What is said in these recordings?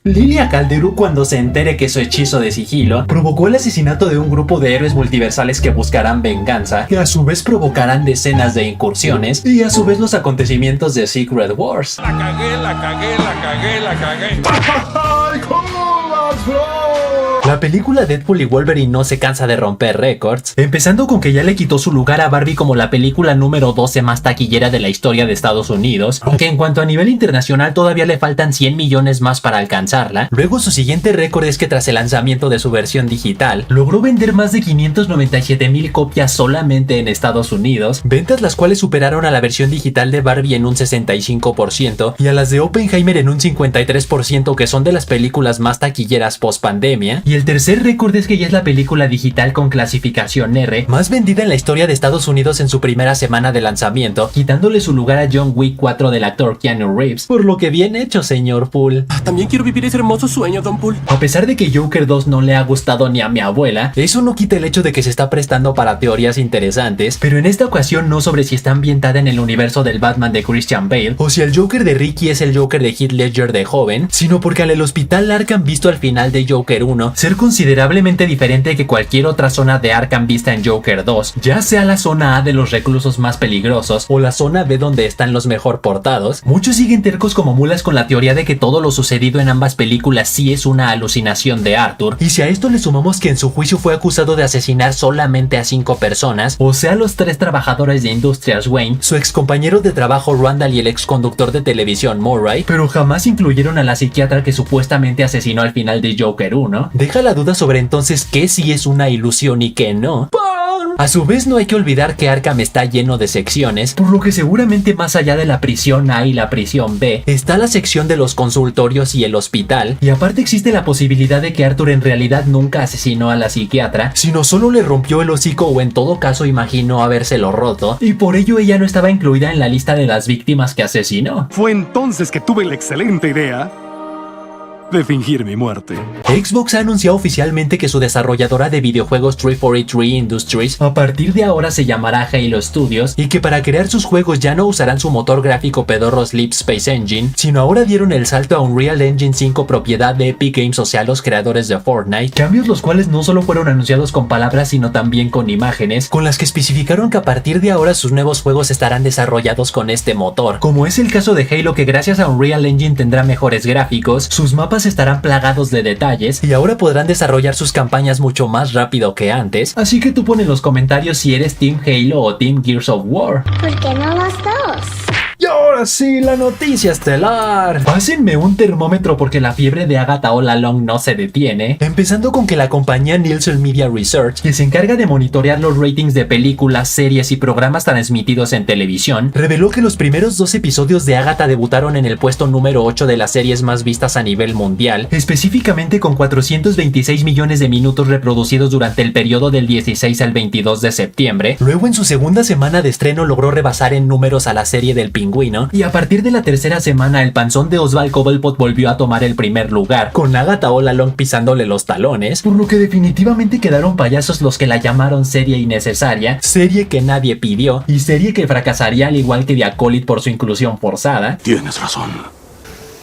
Lilia Calderú, cuando se entere que su hechizo de sigilo provocó el asesinato de un grupo de héroes multiversales que buscarán venganza, que a su vez provocarán decenas de incursiones y a su vez los acontecimientos de Secret Wars. La cagué. La película Deadpool y Wolverine no se cansa de romper récords, empezando con que ya le quitó su lugar a Barbie como la película número 12 más taquillera de la historia de Estados Unidos, aunque en cuanto a nivel internacional todavía le faltan 100 millones más para alcanzarla. Luego su siguiente récord es que tras el lanzamiento de su versión digital, logró vender más de 597,000 copias solamente en Estados Unidos, ventas las cuales superaron a la versión digital de Barbie en un 65% y a las de Oppenheimer en un 53%, que son de las películas más taquilleras post pandemia. Y el tercer récord es que ya es la película digital con clasificación R más vendida en la historia de Estados Unidos en su primera semana de lanzamiento, quitándole su lugar a John Wick 4 del actor Keanu Reeves. Por lo que bien hecho, señor Poole. También quiero vivir ese hermoso sueño, Don Poole. A pesar de que Joker 2 no le ha gustado ni a mi abuela, eso no quita el hecho de que se está prestando para teorías interesantes, pero en esta ocasión no sobre si está ambientada en el universo del Batman de Christian Bale o si el Joker de Ricky es el Joker de Heath Ledger de joven, sino porque al hospital Arkham visto al final de Joker 1 ser considerablemente diferente que cualquier otra zona de Arkham vista en Joker 2, ya sea la zona A de los reclusos más peligrosos o la zona B donde están los mejor portados. Muchos siguen tercos como mulas con la teoría de que todo lo sucedido en ambas películas sí es una alucinación de Arthur, y si a esto le sumamos que en su juicio fue acusado de asesinar solamente a 5 personas, o sea los 3 trabajadores de Industrias Wayne, su ex compañero de trabajo Randall y el ex conductor de televisión Murray, pero jamás incluyeron a la psiquiatra que supuestamente asesinó al final de Joker 1, deja la duda sobre entonces qué sí es una ilusión y qué no. A su vez no hay que olvidar que Arkham está lleno de secciones, por lo que seguramente más allá de la prisión A y la prisión B, está la sección de los consultorios y el hospital, y aparte existe la posibilidad de que Arthur en realidad nunca asesinó a la psiquiatra, sino solo le rompió el hocico o en todo caso imaginó habérselo roto, y por ello ella no estaba incluida en la lista de las víctimas que asesinó. Fue entonces que tuve la excelente idea de fingir mi muerte. Xbox ha anunciado oficialmente que su desarrolladora de videojuegos 343 Industries a partir de ahora se llamará Halo Studios, y que para crear sus juegos ya no usarán su motor gráfico pedorro Sleep Space Engine, sino ahora dieron el salto a Unreal Engine 5 propiedad de Epic Games, o sea los creadores de Fortnite, cambios los cuales no solo fueron anunciados con palabras sino también con imágenes, con las que especificaron que a partir de ahora sus nuevos juegos estarán desarrollados con este motor, como es el caso de Halo, que gracias a Unreal Engine tendrá mejores gráficos, sus mapas estarán plagados de detalles y ahora podrán desarrollar sus campañas mucho más rápido que antes. Así que tú pon en los comentarios si eres Team Halo o Team Gears of War. ¿Por qué no los dos? Y ahora sí, la noticia estelar. Pásenme un termómetro porque la fiebre de Agatha All Along no se detiene. Empezando con que la compañía Nielsen Media Research, que se encarga de monitorear los ratings de películas, series y programas transmitidos en televisión, reveló que los primeros 2 episodios de Agatha debutaron en el puesto número 8 de las series más vistas a nivel mundial, específicamente con 426 millones de minutos reproducidos durante el periodo del 16 al 22 de septiembre. Luego en su segunda semana de estreno logró rebasar en números a la serie del Pingüino, y a partir de la tercera semana el panzón de Oswald Cobblepot volvió a tomar el primer lugar, con Agatha All Along pisándole los talones, por lo que definitivamente quedaron payasos los que la llamaron serie innecesaria, serie que nadie pidió y serie que fracasaría al igual que The Acolyte por su inclusión forzada. Tienes razón.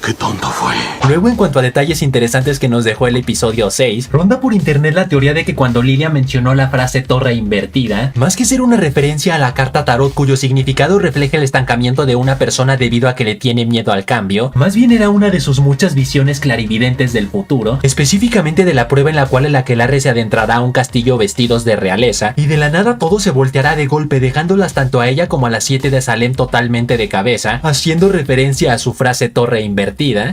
¡Qué tonto fue! Luego, en cuanto a detalles interesantes que nos dejó el episodio 6, ronda por internet la teoría de que cuando Lilia mencionó la frase torre invertida, más que ser una referencia a la carta tarot cuyo significado refleja el estancamiento de una persona debido a que le tiene miedo al cambio, más bien era una de sus muchas visiones clarividentes del futuro, específicamente de la prueba en la cual el aquelarre se adentrará a un castillo vestidos de realeza, y de la nada todo se volteará de golpe, dejándolas tanto a ella como a las 7 de Salem totalmente de cabeza, haciendo referencia a su frase torre invertida.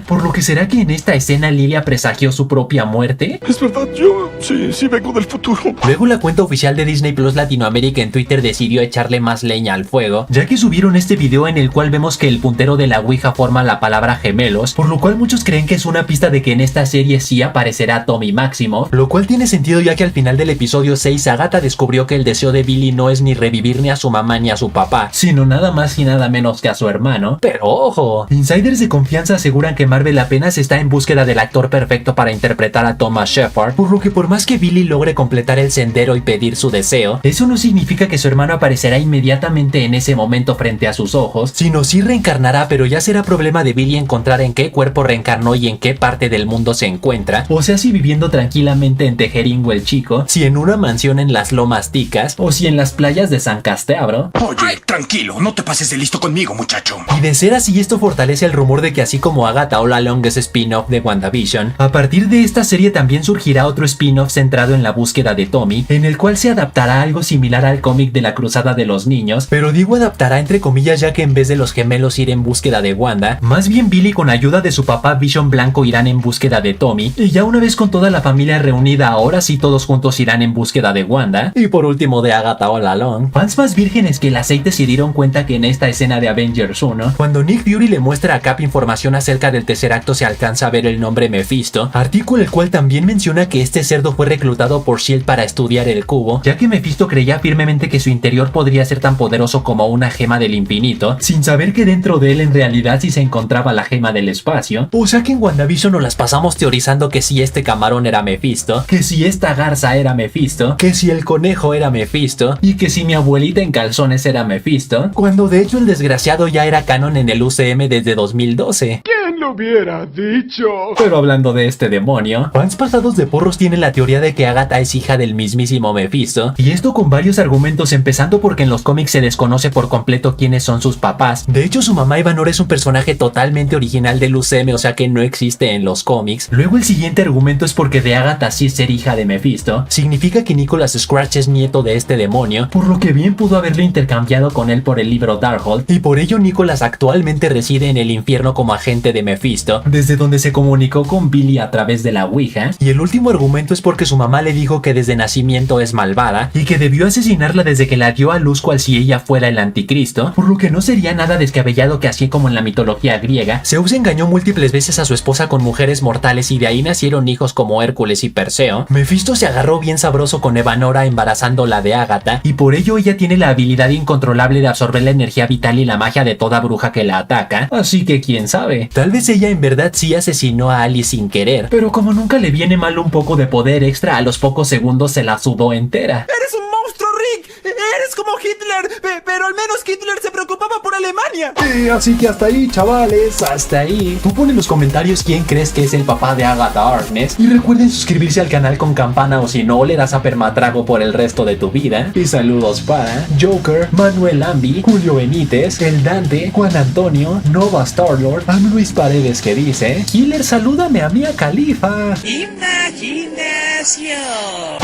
Por lo que será que en esta escena Lilia presagió su propia muerte. Es verdad, yo sí vengo del futuro. Luego la cuenta oficial de Disney Plus Latinoamérica en Twitter decidió echarle más leña al fuego, ya que subieron este video en el cual vemos que el puntero de la Ouija forma la palabra gemelos, por lo cual muchos creen que es una pista de que en esta serie sí aparecerá Tommy Máximo, lo cual tiene sentido ya que al final del episodio 6 Agatha descubrió que el deseo de Billy no es ni revivir ni a su mamá ni a su papá, sino nada más y nada menos que a su hermano. Pero ojo, insiders de confianza aseguran que Marvel apenas está en búsqueda del actor perfecto para interpretar a Thomas Shepard, por lo que por más que Billy logre completar el sendero y pedir su deseo, eso no significa que su hermano aparecerá inmediatamente en ese momento frente a sus ojos, sino sí reencarnará, pero ya será problema de Billy encontrar en qué cuerpo reencarnó y en qué parte del mundo se encuentra, o sea, si viviendo tranquilamente en Tejeringo el Chico, si en una mansión en las Lomas Ticas, o si en las playas de San Casteabro. Oye, tranquilo, no te pases de listo conmigo, muchacho. Y de ser así, esto fortalece el rumor de que así como Agatha All Along es spin-off de WandaVision, a partir de esta serie también surgirá otro spin-off centrado en la búsqueda de Tommy, en el cual se adaptará algo similar al cómic de la Cruzada de los Niños, pero digo adaptará entre comillas ya que en vez de los gemelos ir en búsqueda de Wanda, más bien Billy con ayuda de su papá Vision Blanco irán en búsqueda de Tommy, y ya una vez con toda la familia reunida, ahora sí todos juntos irán en búsqueda de Wanda, y por último de Agatha All Along. Fans más vírgenes que el aceite se dieron cuenta que en esta escena de Avengers 1, cuando Nick Fury le muestra a Cap información acerca del tercer acto, se alcanza a ver el nombre Mephisto, artículo el cual también menciona que este cerdo fue reclutado por S.H.I.E.L.D. para estudiar el cubo, ya que Mephisto creía firmemente que su interior podría ser tan poderoso como una gema del infinito, sin saber que dentro de él en realidad sí se encontraba la gema del espacio. O sea que en WandaVision nos las pasamos teorizando que si este camarón era Mephisto, que si esta garza era Mephisto, que si el conejo era Mephisto, y que si mi abuelita en calzones era Mephisto, cuando de hecho el desgraciado ya era canon en el UCM desde 2012. ¿Quién lo hubiera dicho? Pero hablando de este demonio, fans pasados de porros tienen la teoría de que Agatha es hija del mismísimo Mephisto, y esto con varios argumentos, empezando porque en los cómics se desconoce por completo quiénes son sus papás. De hecho, su mamá Ivanor es un personaje totalmente original del UCM, o sea que no existe en los cómics. Luego el siguiente argumento es porque de Agatha sí ser hija de Mephisto significa que Nicholas Scratch es nieto de este demonio, por lo que bien pudo haberlo intercambiado con él por el libro Darkhold, y por ello Nicholas actualmente reside en el infierno como agente de Mephisto, desde donde se comunicó con Billy a través de la Ouija. Y el último argumento es porque su mamá le dijo que desde nacimiento es malvada y que debió asesinarla desde que la dio a luz cual si ella fuera el anticristo, por lo que no sería nada descabellado que así como en la mitología griega, Zeus engañó múltiples veces a su esposa con mujeres mortales y de ahí nacieron hijos como Hércules y Perseo. Mephisto se agarró bien sabroso con Evanora embarazándola de Agatha y por ello ella tiene la habilidad incontrolable de absorber la energía vital y la magia de toda bruja que la ataca, así que quién sabe, tal vez ella en verdad sí asesinó a Alice sin querer, pero como nunca le viene mal un poco de poder extra, a los pocos segundos se la sudó entera. ¡Eres un monstruo, Rick! ¡Eres como Hitler! Pero al menos Hitler se preocupaba por Alemania. Así que hasta ahí, chavales, hasta ahí. Tú pon en los comentarios quién crees que es el papá de Agatha Harkness y recuerden suscribirse al canal con campana o si no le das a permatrago por el resto de tu vida. Y saludos para Joker, Manuel Ambi, Julio Benítez, El Dante, Juan Antonio, Nova Starlord, Am Luis Paredes que dice: Killer, salúdame a Mia Khalifa. Imaginación.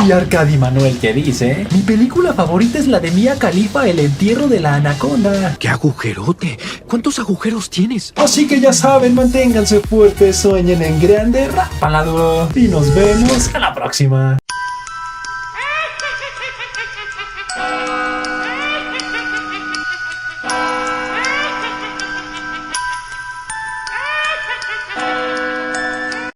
Y Arcadi Manuel que dice: mi película favorita es la de Mia Khalifa, El entierro de la anaconda. ¡Qué agujerote! ¿Cuántos agujeros tienes? Así que ya saben, manténganse fuertes, sueñen en grande, rápala duro y nos vemos a la próxima.